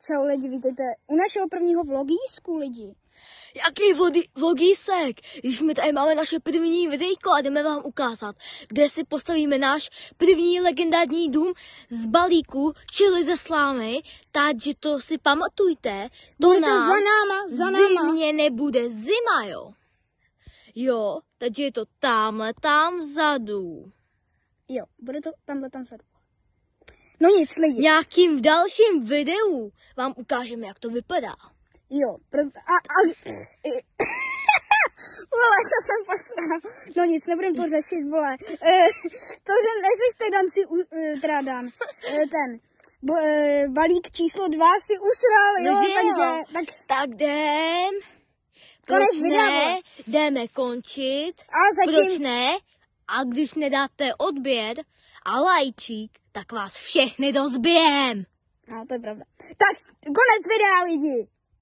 Čau lidi, vítejte u našeho prvního vlogísku lidi. Jaký vlogísek? Když my tady máme naše první videjko a jdeme vám ukázat, kde si postavíme náš první legendární dům z balíku, čili ze slámy, takže to si pamatujte. Bude to za náma. Zimě nebude zima, jo. Jo, takže je to tam vzadu. Jo, bude to tam vzadu. No nic lidi. Nějakým v dalším videu vám ukážeme, jak to vypadá. Jo, vole, to jsem posral. No nic, nebudem to řešit, vole. To, že neřešte Dan si, teda Dan, ten balík číslo 2 si usral, jo, takže, tak jdem. Konec videa. Jdeme končit. A zatím... Proč ne? A když nedáte odběr a lajčík, tak vás všechny dozbijem. No, to je pravda. Tak, konec videa, lidi.